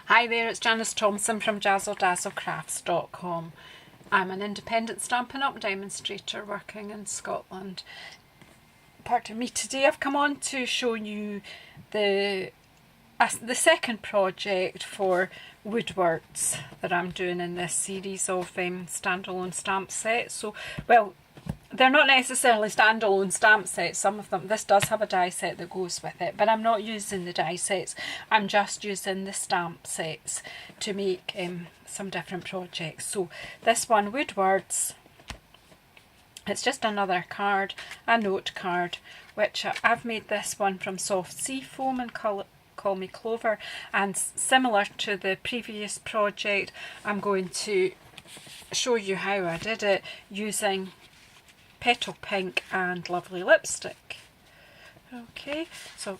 Hi there, it's Janice Thompson from JazzleDazzleCrafts.com. I'm an independent Stampin' Up demonstrator working in Scotland. Pardon me, today I've come on to show you the second project for woodworks that I'm doing in this series of standalone stamp sets. So, well, they're not necessarily standalone stamp sets, some of them. This does have a die set that goes with it, but I'm not using the die sets. I'm just using the stamp sets to make some different projects. So this one, Woodwords, it's just another card, a note card, which I've made this one from soft sea foam and Call Me Clover, and similar to the previous project, I'm going to show you how I did it using Petal Pink and Lovely Lipstick. Okay, so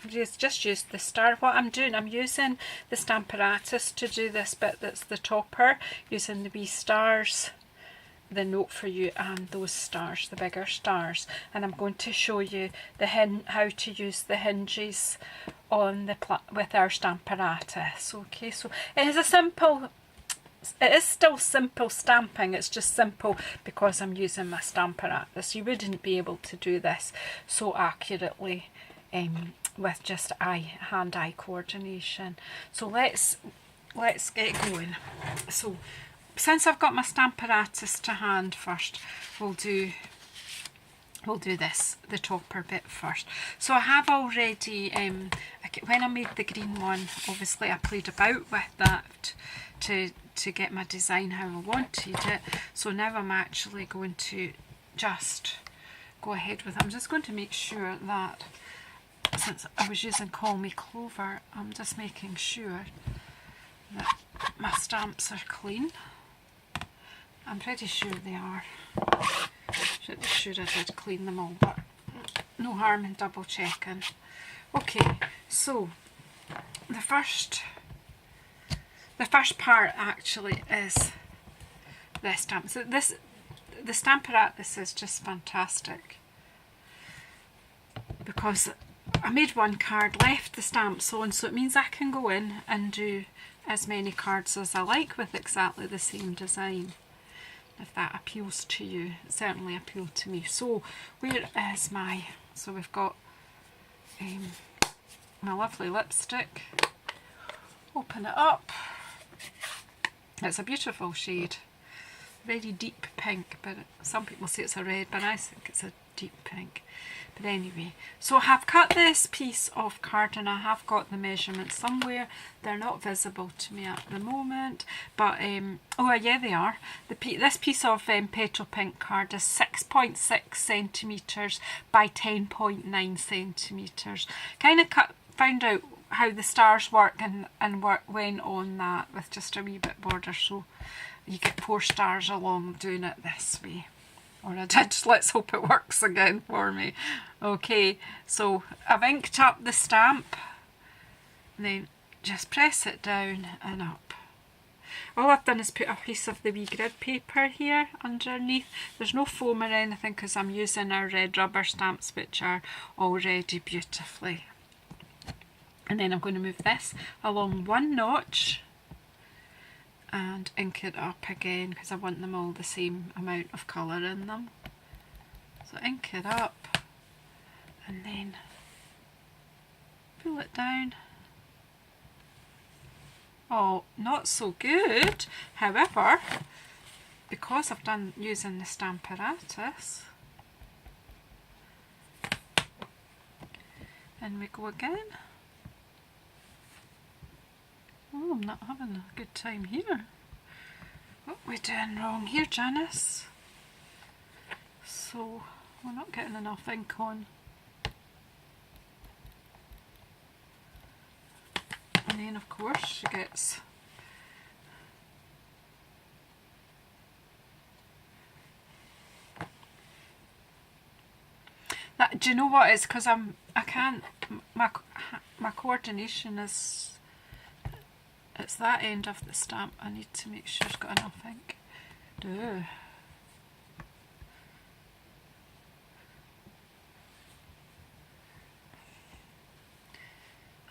just use the star. What I'm doing, I'm using the Stamparatus to do this bit that's the topper, using the wee stars, the note for you, and those stars, the bigger stars. And I'm going to show you the how to use the hinges on the with our Stamparatus. Okay, so it is a simple. It is still simple stamping, it's just simple because I'm using my Stamparatus. You wouldn't be able to do this so accurately with just hand-eye coordination. So let's get going. So since I've got my Stamparatus to hand first, we'll do this, the topper bit first. So I have already, when I made the green one, obviously I played about with that to get my design how I wanted it. So now I'm actually going to just go ahead with it. I'm just going to make sure that, since I was using Call Me Clover, I'm just making sure that my stamps are clean. I'm pretty sure they are. Pretty sure I did clean them all, but no harm in double checking. Okay, so the first part actually is this stamp. So the Stamparatus is just fantastic because I made one card, left the stamps on, so it means I can go in and do as many cards as I like with exactly the same design. If that appeals to you, it certainly appealed to me. So where is my, so we've got my Lovely Lipstick. Open it up. It's a beautiful shade, very deep pink, but some people say it's a red, but I think it's a deep pink. But anyway, so I have cut this piece of card and I have got the measurements somewhere. They're not visible to me at the moment, but oh yeah, they are. This piece of Petal Pink card is 6.6 centimetres by 10.9 centimetres. Kind of found out how the stars work and went on that with just a wee bit border, so you get 4 stars along doing it this way. Or I did. Let's hope it works again for me. Okay, so I've inked up the stamp and then just press it down and up. All I've done is put a piece of the wee grid paper here underneath. There's no foam or anything because I'm using our red rubber stamps, which are already beautifully. And then I'm going to move this along one notch and ink it up again because I want them all the same amount of colour in them. So ink it up and then pull it down. Oh, not so good. However, because I've done using the Stamparatus, and we go again. Oh, I'm not having a good time here. What are we doing wrong here, Janice? So, we're not getting enough ink on. And then, of course, she gets... That, do you know what? It's because I can't... My coordination is... It's that end of the stamp. I need to make sure it's got enough ink. Duh.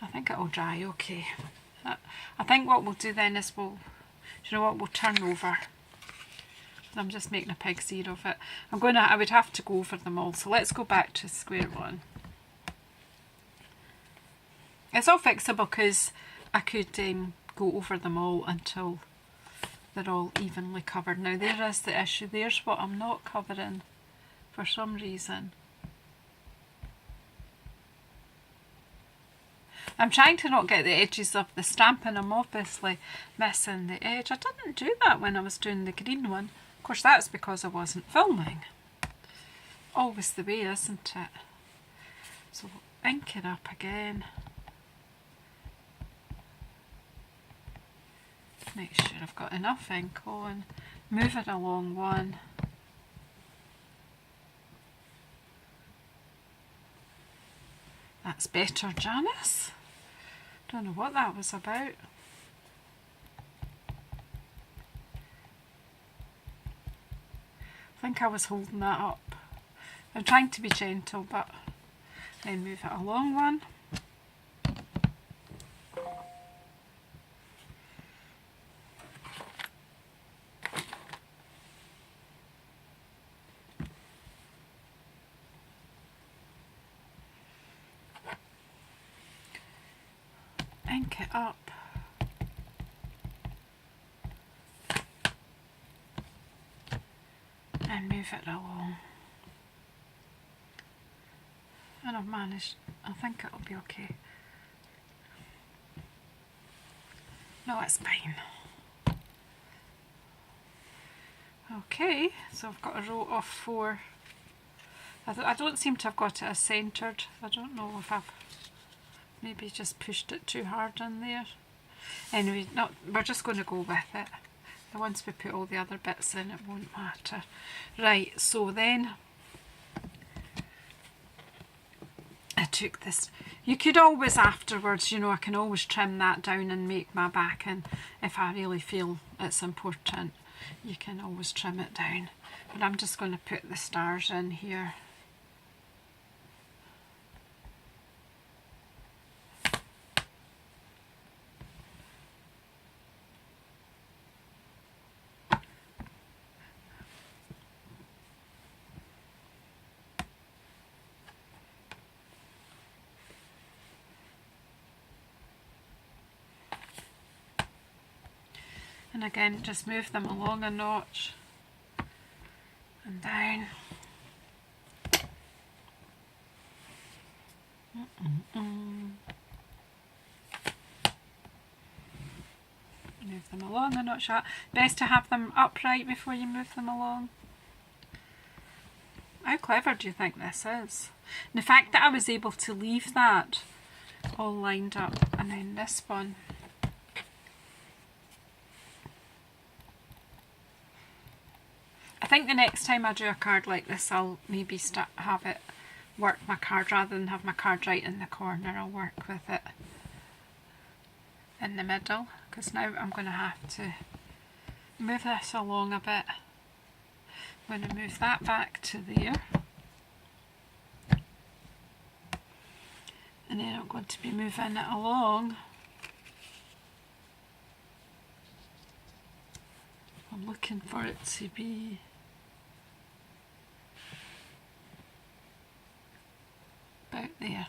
I think it'll dry okay. I think what we'll do then is we'll turn over. I'm just making a pig's ear of it. I would have to go over them all, so let's go back to square one. It's all fixable because I could go over them all until they're all evenly covered. Now there is the issue, there's what I'm not covering for some reason. I'm trying to not get the edges of the stamping. I'm obviously missing the edge. I didn't do that when I was doing the green one. Of course that's because I wasn't filming. Always the way, isn't it? So ink it up again. Make sure I've got enough ink on. Move it along one. That's better, Janice. Don't know what that was about. I think I was holding that up. I'm trying to be gentle, but then move it along one. Ink it up. And move it along. And I've managed, I think it'll be okay. No, it's fine. Okay, so I've got a row of 4. I don't seem to have got it as centred. I don't know if I've maybe just pushed it too hard in there. Anyway, no, we're just going to go with it. Once we put all the other bits in, it won't matter. Right, so then I took this. You could always afterwards, you know, I can always trim that down and make my backing if I really feel it's important. You can always trim it down. But I'm just going to put the stars in here. And again, just move them along a notch and down. Move them along a notch. Best to have them upright before you move them along. How clever do you think this is? And the fact that I was able to leave that all lined up, and then this one. I think the next time I do a card like this, I'll maybe have it work my card rather than have my card right in the corner. I'll work with it in the middle, because now I'm going to have to move this along a bit. I'm going to move that back to there. And then I'm going to be moving it along. I'm looking for it to be about there.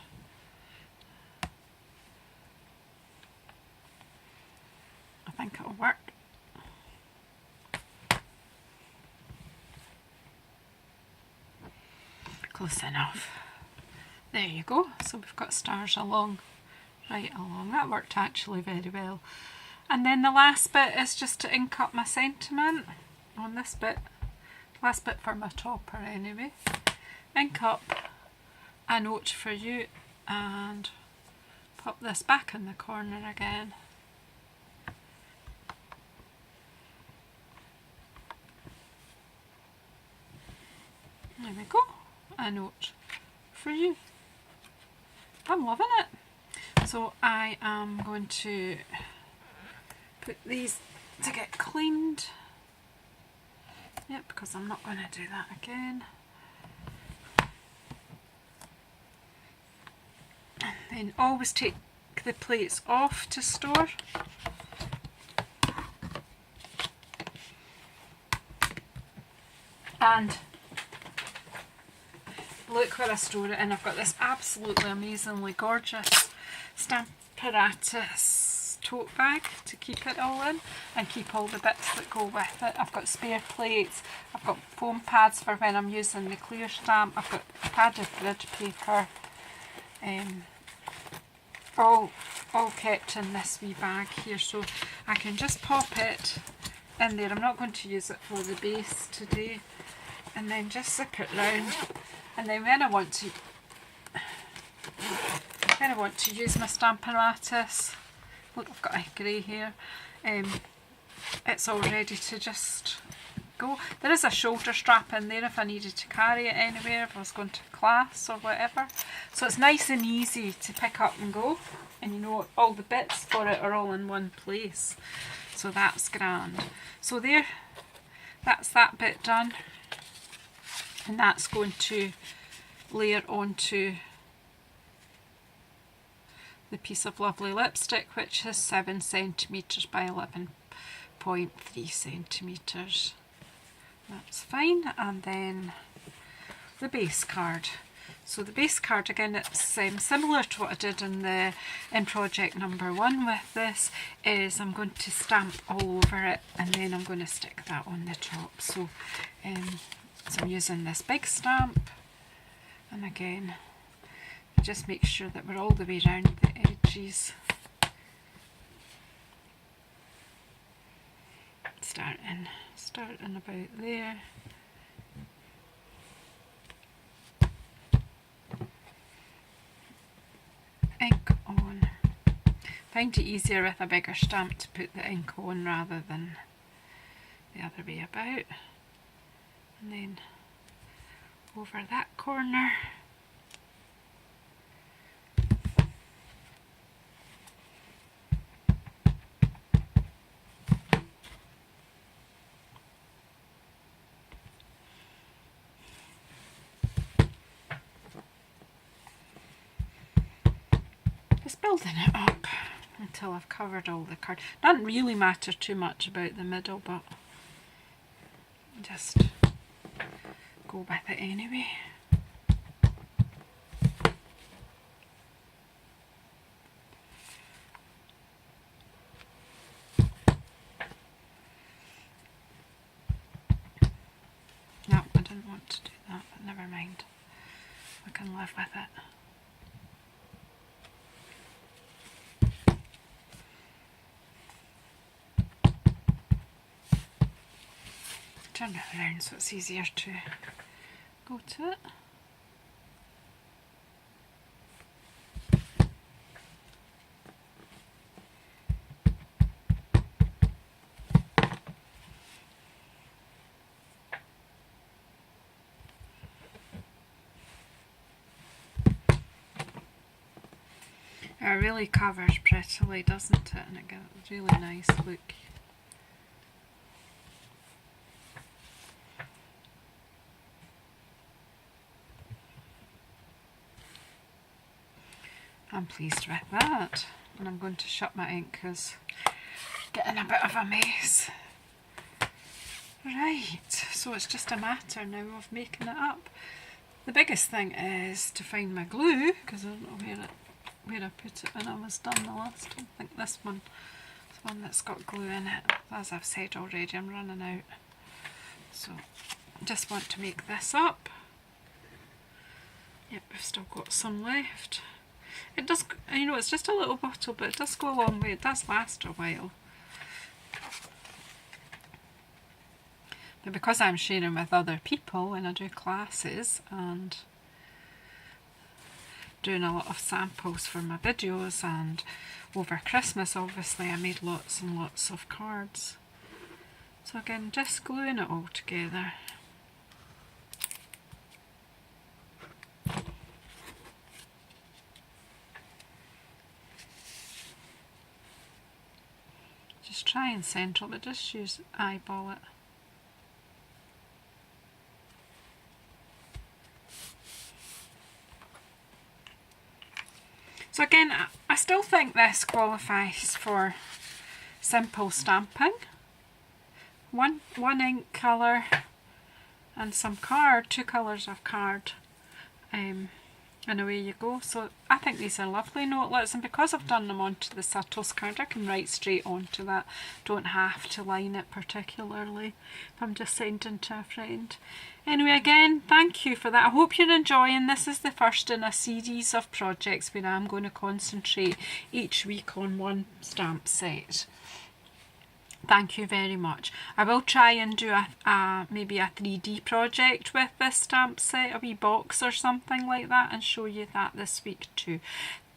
I think it'll work. Close enough. There you go. So we've got stars along, right along. That worked actually very well. And then the last bit is just to ink up my sentiment on this bit. Last bit for my topper anyway. Ink up a note for you and pop this back in the corner again. There we go. A note for you. I'm loving it. So I am going to put these to get cleaned. Yep, because I'm not going to do that again. And then always take take the plates off to store. And look where I store it in. I've got this absolutely amazingly gorgeous Stamparatus tote bag to keep it all in and keep all the bits that go with it. I've got spare plates, I've got foam pads for when I'm using the clear stamp, I've got padded grid paper, all kept in this wee bag here, so I can just pop it in there. I'm not going to use it for the base today, and then just zip it round, and then when I want to use my Stamparatus, look, I've got a grey here, it's all ready to just go. There is a shoulder strap in there if I needed to carry it anywhere, if I was going to class or whatever. So it's nice and easy to pick up and go, and you know all the bits for it are all in one place. So that's grand. So there, that's that bit done, and that's going to layer onto the piece of lovely lipstick, which is 7 centimetres by 11.3 centimetres. That's fine. And then the base card. So the base card, again, it's similar to what I did in project number 1 with this, is I'm going to stamp all over it and then I'm going to stick that on the top. So, so I'm using this big stamp, and again, just make sure that we're all the way around the edges. Starting about there. Ink on. Find it easier with a bigger stamp to put the ink on rather than the other way about. And then over that corner. Just building it up until I've covered all the card. Doesn't really matter too much about the middle, but just go with it anyway. No, I didn't want to do that, but never mind. I can live with it. Turn it around so it's easier to go to it. It really covers prettily, doesn't it? And it gives a really nice look. I'm pleased with that, and I'm going to shut my ink because it's getting a bit of a mess. Right, so it's just a matter now of making it up. The biggest thing is to find my glue, because I don't know where I put it when I was done the last time. I think this one is one that's got glue in it. As I've said already, I'm running out. So I just want to make this up. Yep, we've still got some left. It does, you know, it's just a little bottle, but it does go a long way. It does last a while. But because I'm sharing with other people when I do classes and doing a lot of samples for my videos, and over Christmas obviously I made lots and lots of cards. So again, just gluing it all together. Just try and central, but just use eyeball it. So again, I still think this qualifies for simple stamping. One ink colour and some card, 2 colours of card, and away you go. So I think these are lovely notelets, and because I've done them onto the Subtles card, I can write straight onto that. Don't have to line it particularly if I'm just sending to a friend. Anyway, again, thank you for that. I hope you're enjoying. This is the first in a series of projects where I'm going to concentrate each week on one stamp set. Thank you very much. I will try and do maybe a 3D project with this stamp set, a wee box or something like that, and show you that this week too.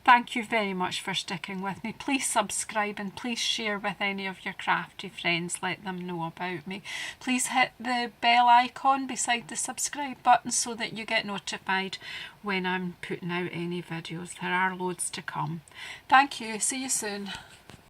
Thank you very much for sticking with me. Please subscribe and please share with any of your crafty friends. Let them know about me. Please hit the bell icon beside the subscribe button so that you get notified when I'm putting out any videos. There are loads to come. Thank you. See you soon.